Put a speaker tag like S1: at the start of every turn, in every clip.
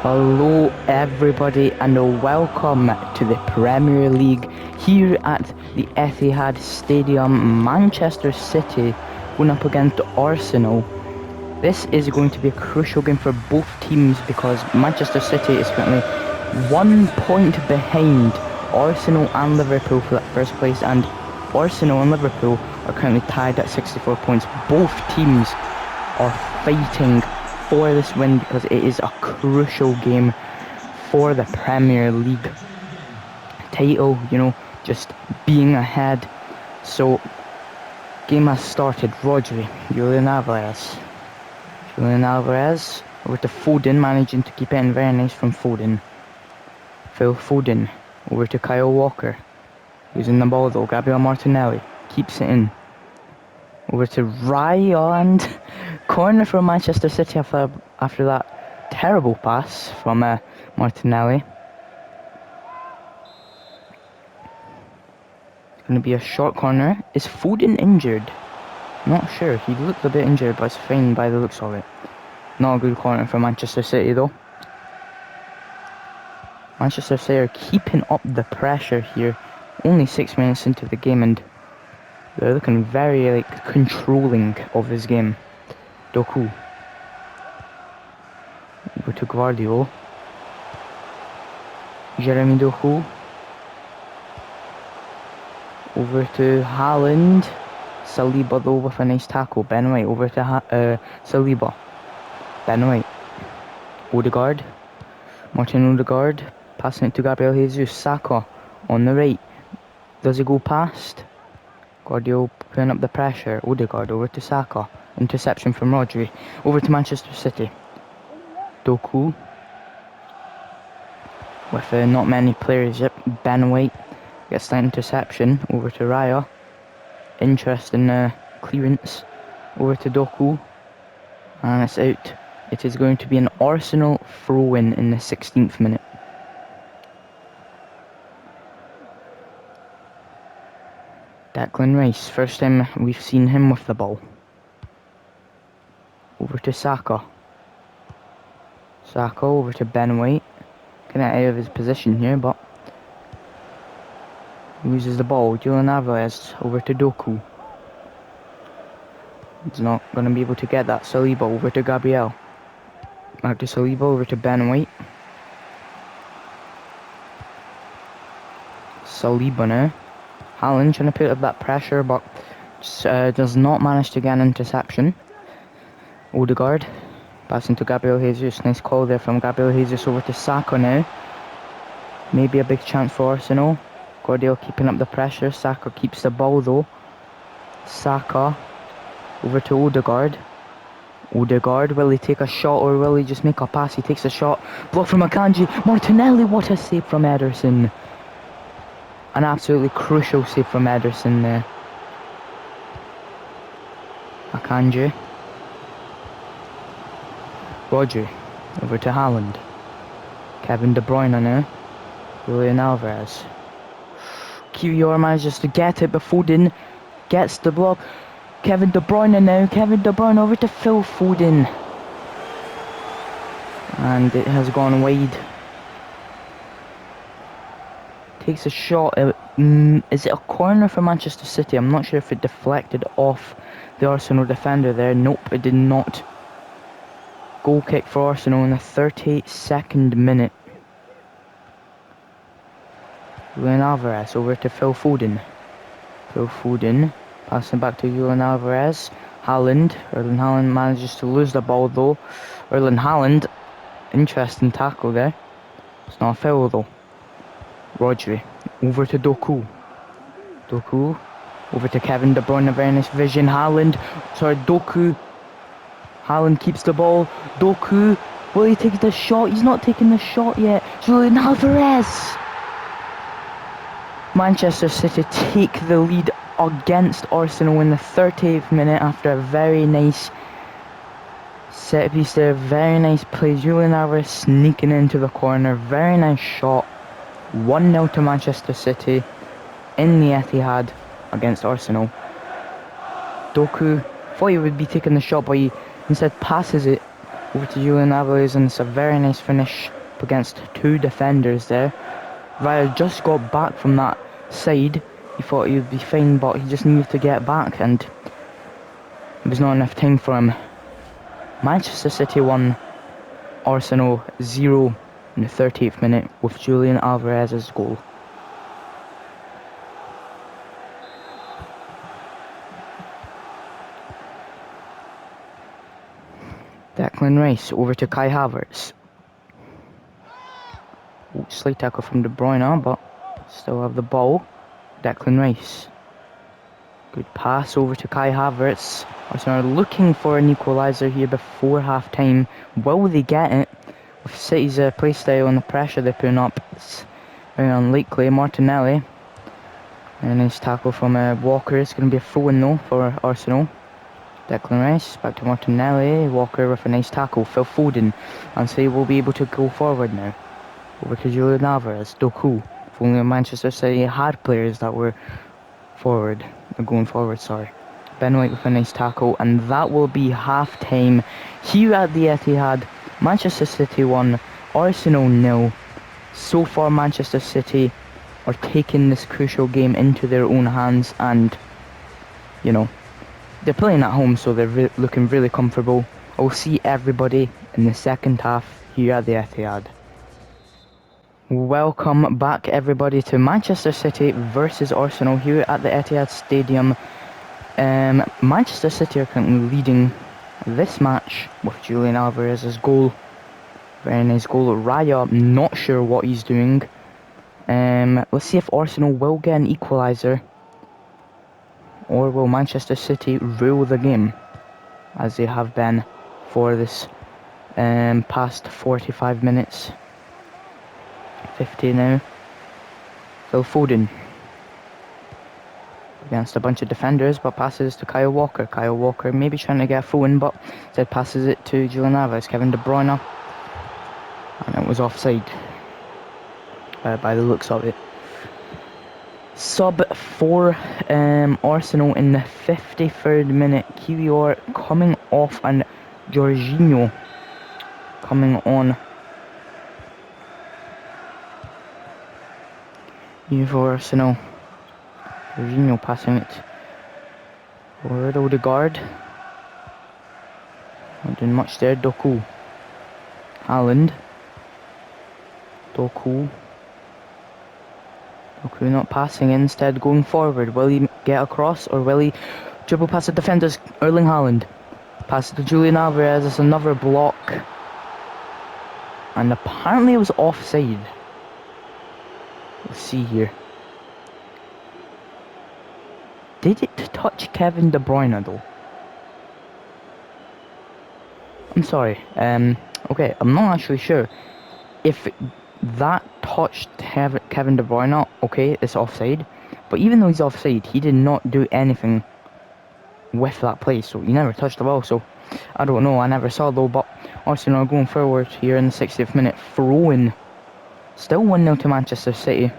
S1: Hello everybody and welcome to the Premier League here at the ETHIAD Stadium. Manchester City going up against Arsenal. This is going to be a crucial game for both teams because Manchester City is currently 1 point behind Arsenal and Liverpool for that first place, and Arsenal and Liverpool are currently tied at 64 points. Both teams are fighting for this win because it is a crucial game for the Premier League title, just being ahead. So, game has started. Rodri, Julian Alvarez, over to Foden, managing to keep it in. Very nice from Foden. Phil Foden, over to Kyle Walker, losing the ball though. Gabriel Martinelli keeps it in. Over to Raya, and corner for Manchester City after that terrible pass from Martinelli. It's going to be a short corner. Is Foden injured? Not sure. He looked a bit injured, but it's fine by the looks of it. Not a good corner for Manchester City though. Manchester City are keeping up the pressure here. Only 6 minutes into the game and they're looking very controlling of this game. Doku. Over to Guardiola. Jeremy Doku. Over to Haaland. Saliba though with a nice tackle. Ben White over to Saliba. Ben White. Odegaard. Martin Odegaard. Passing it to Gabriel Jesus. Saka on the right. Does he go past? Guardiola putting up the pressure. Odegaard over to Saka. Interception from Rodri. Over to Manchester City. Doku. With not many players yet. Ben White gets that interception. Over to Raya. Interesting clearance. Over to Doku. And it's out. It is going to be an Arsenal throw-in in the 16th minute. Declan Rice, first time we've seen him with the ball. Over to Saka. Saka over to Ben White. Getting out of his position here, but loses the ball. Julian Alvarez over to Doku. He's not going to be able to get that. Saliba over to Gabriel. Back to Saliba over to Ben White. Saliba now. Haaland trying to put up that pressure, but does not manage to get an interception. Odegaard passing to Gabriel Jesus. Nice call there from Gabriel Jesus over to Saka now. Maybe a big chance for Arsenal. Guardiola keeping up the pressure. Saka keeps the ball though. Saka over to Odegaard. Odegaard, will he take a shot or will he just make a pass? He takes a shot. Block from Akanji. Martinelli, what a save from Ederson. An absolutely crucial save from Ederson there. Akanji. Rodri. Over to Haaland. Kevin De Bruyne now. Julian Alvarez. Kiwior manages to get it, but Foden gets the block. Kevin De Bruyne now. Kevin De Bruyne over to Phil Foden. And it has gone wide. Takes a shot. Is it a corner for Manchester City? I'm not sure if it deflected off the Arsenal defender there. Nope, it did not. Goal kick for Arsenal in the 32nd minute. Julian Alvarez over to Phil Foden. Phil Foden passing back to Julian Alvarez. Haaland. Erling Haaland manages to lose the ball though. Erling Haaland. Interesting tackle there. It's not a foul though. Rodri, over to Doku. Doku, over to Kevin De Bruyne, very nice vision. Doku. Haaland keeps the ball. Doku, will he take the shot? He's not taking the shot yet. Julian Alvarez. Manchester City take the lead against Arsenal in the 30th minute after a very nice set piece there. Very nice play. Julian Alvarez sneaking into the corner. Very nice shot. 1-0 to Manchester City in the ETHIAD against Arsenal. Doku thought he would be taking the shot, but he instead passes it Over to Julian Alvarez, and it's a very nice finish up against two defenders there. Raya just got back from that side. He thought he would be fine, but he just needed to get back, and there was not enough time for him. Manchester City 1, Arsenal 0 in the 38th minute with Julian Alvarez's goal. Declan Rice over to Kai Havertz. Slight tackle from De Bruyne, but still have the ball. Declan Rice. Good pass over to Kai Havertz. Arsenal are looking for an equaliser here before half time. Will they get it? With City's play style and the pressure they're putting up, it's very unlikely. Martinelli. A nice tackle from Walker. It's going to be a throw-in though for Arsenal. Declan Rice, back to Martinelli. Walker with a nice tackle. Phil Foden. And City will be able to go forward now. Over to Julian Alvarez. Doku. If only Manchester City had players that were going forward, sorry. Ben White with a nice tackle, and that will be half time here at the Etihad. Manchester City 1, Arsenal 0. So far Manchester City are taking this crucial game into their own hands, and you know, they're playing at home, so they're looking really comfortable. I'll see everybody in the second half here at the Etihad. Welcome back everybody to Manchester City versus Arsenal here at the Etihad Stadium. Manchester City are currently leading this match with Julian Alvarez's goal. Very nice goal. Raya, not sure what he's doing. Let's see if Arsenal will get an equaliser, or will Manchester City rule the game as they have been for this past 45 minutes. 50 now. Phil Foden against a bunch of defenders, but passes to Kyle Walker. Kyle Walker maybe trying to get a throw in, but instead passes it to Julian Alvarez. Kevin De Bruyne, and it was offside by the looks of it. Sub for Arsenal in the 53rd minute. Kiwior coming off and Jorginho coming on. Here for Arsenal. Jorginho passing it forward. Odegaard. Not doing much there. Doku. Haaland. Doku not passing, instead going forward. Will he get across, or will he dribble past the defenders? Erling Haaland. Pass to Julian Alvarez. It's another block. And apparently it was offside. Let's see here. Did it touch Kevin De Bruyne though? I'm sorry. Okay, I'm not actually sure. If that touched Kevin De Bruyne, okay, it's offside. But even though he's offside, he did not do anything with that play, so he never touched the ball. So I don't know. I never saw though. But Arsenal are going forward here in the 60th minute, throwing. Still 1-0 to Manchester City.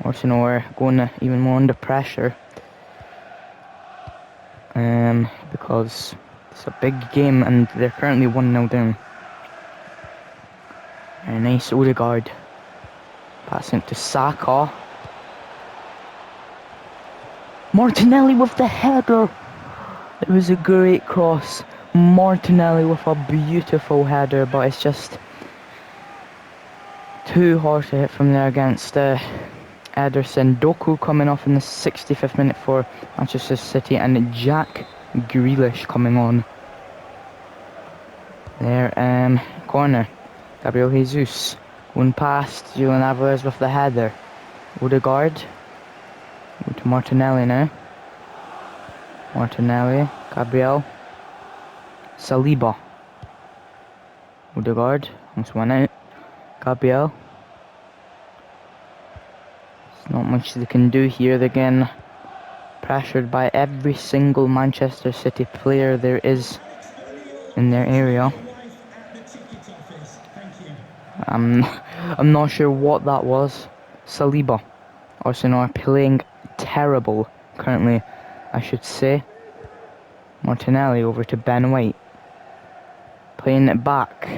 S1: Arsenal are going even more under pressure. Because it's a big game and they're currently 1-0 down. Very nice. Odegaard. Passing to Saka. Martinelli with the header. It was a great cross. Martinelli with a beautiful header, but it's just too hard to hit from there against Ederson. Doku coming off in the 65th minute for Manchester City, and Jack Grealish coming on. There, corner. Gabriel Jesus going past Julian Alvarez with the header. Odegaard. Go to Martinelli now. Martinelli, Gabriel. Saliba. Odegaard, almost went out. Gabriel. There's not much they can do here. They're again pressured by every single Manchester City player there is in their area. I'm not sure what that was. Saliba. Arsenal are playing terrible currently, I should say. Martinelli over to Ben White. Playing it back.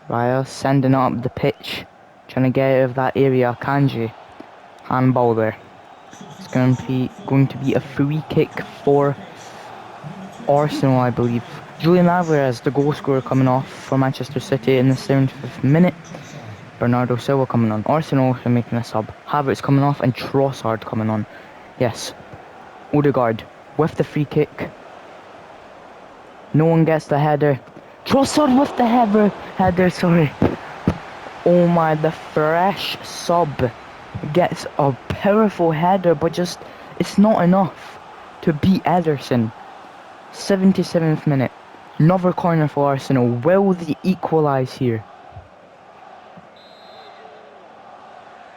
S1: Raya sending it up the pitch. Trying to get out of that area. Kanji. Handball there. It's going to be a free kick for Arsenal, I believe. Julian Alvarez, the goal scorer, coming off for Manchester City in the 75th minute. Bernardo Silva coming on. Arsenal are making a sub. Havertz coming off and Trossard coming on. Yes. Odegaard with the free kick. No one gets the header. Trossard with the header, sorry. Oh my, the fresh sub gets a powerful header, but just, it's not enough to beat Ederson. 77th minute. Another corner for Arsenal. Will they equalise here?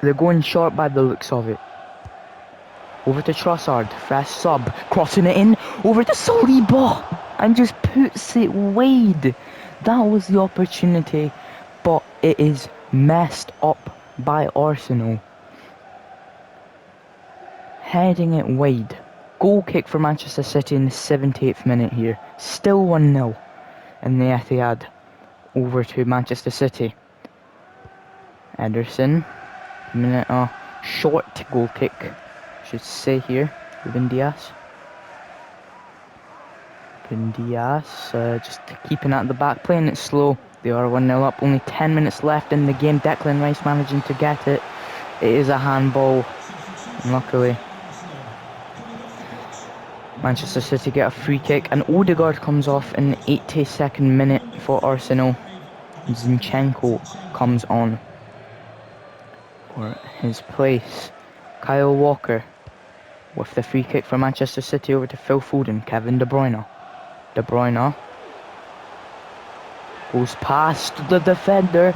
S1: They're going short by the looks of it. Over to Trossard. Fresh sub. Crossing it in. Over to Saliba. And just puts it wide. That was the opportunity. But it is messed up by Arsenal. Heading it wide. Goal kick for Manchester City in the 78th minute here. Still 1-0 in the ETHIAD. Over to Manchester City. Ederson. Short goal kick, should say here. Ruben Diaz. Just keeping at the back, playing it slow. They are 1-0 up, only 10 minutes left in the game. Declan Rice managing to get it. It is a handball, luckily. Manchester City get a free kick, and Odegaard comes off in the 82nd minute for Arsenal. Zinchenko comes on for his place. Kyle Walker with the free kick for Manchester City over to Phil Foden. Kevin De Bruyne. De Bruyne goes past the defender.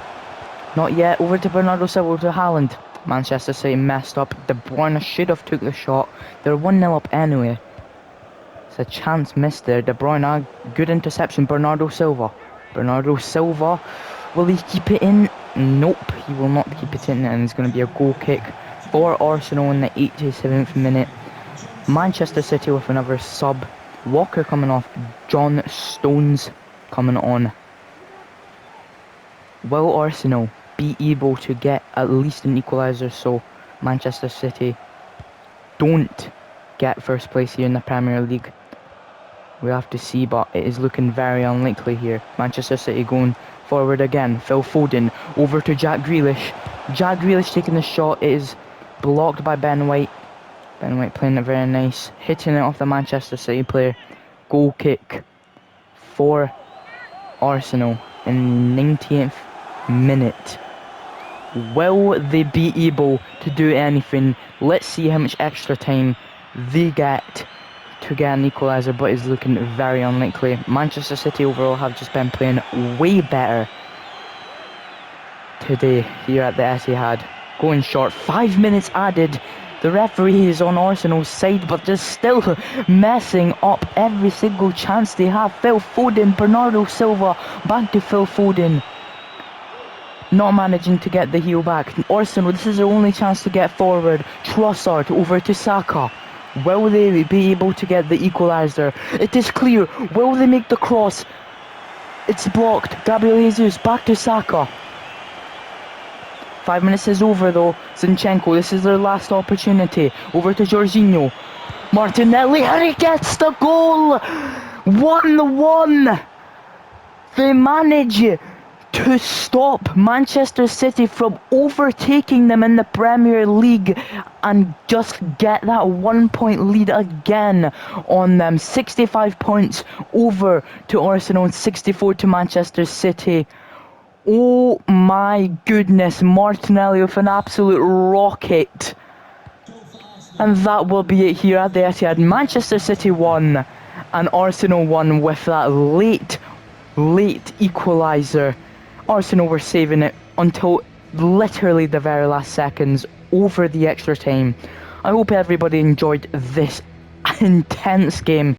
S1: Not yet. Over to Bernardo Silva, over to Haaland. Manchester City messed up. De Bruyne should have took the shot. They're 1-0 up anyway. It's a chance missed there. De Bruyne, good interception. Bernardo Silva. Will he keep it in? Nope, he will not keep it in, and it's going to be a goal kick for Arsenal in the 87th minute. Manchester City with another sub. Walker coming off. John Stones coming on. Will Arsenal be able to get at least an equaliser so Manchester City don't get first place here in the Premier League? We'll have to see, but it is looking very unlikely here. Manchester City going forward again. Phil Foden over to Jack Grealish. Jack Grealish taking the shot. It is blocked by Ben White. Ben White playing it very nice. Hitting it off the Manchester City player. Goal kick for Arsenal in the 90th minute. Will they be able to do anything? Let's see how much extra time they get to get an equaliser, but it's looking very unlikely. Manchester City overall have just been playing way better today here at the ETIHAD. Going short, 5 minutes added. The referee is on Arsenal's side, but they're still messing up every single chance they have. Phil Foden, Bernardo Silva, back to Phil Foden. Not managing to get the heel back. Arsenal, this is their only chance to get forward. Trossard over to Saka. Will they be able to get the equaliser? It is clear. Will they make the cross? It's blocked. Gabriel Jesus back to Saka. 5 minutes is over though. Zinchenko, this is their last opportunity. Over to Jorginho. Martinelli, and he gets the goal! 1-1! They manage to stop Manchester City from overtaking them in the Premier League and just get that 1 point lead again on them. 65 points over to Arsenal and 64 to Manchester City. Oh my goodness, Martinelli with an absolute rocket. And that will be it here at the ETIHAD. Manchester City won and Arsenal won with that late equaliser. Arsenal were saving it until literally the very last seconds over the extra time. I hope everybody enjoyed this intense game.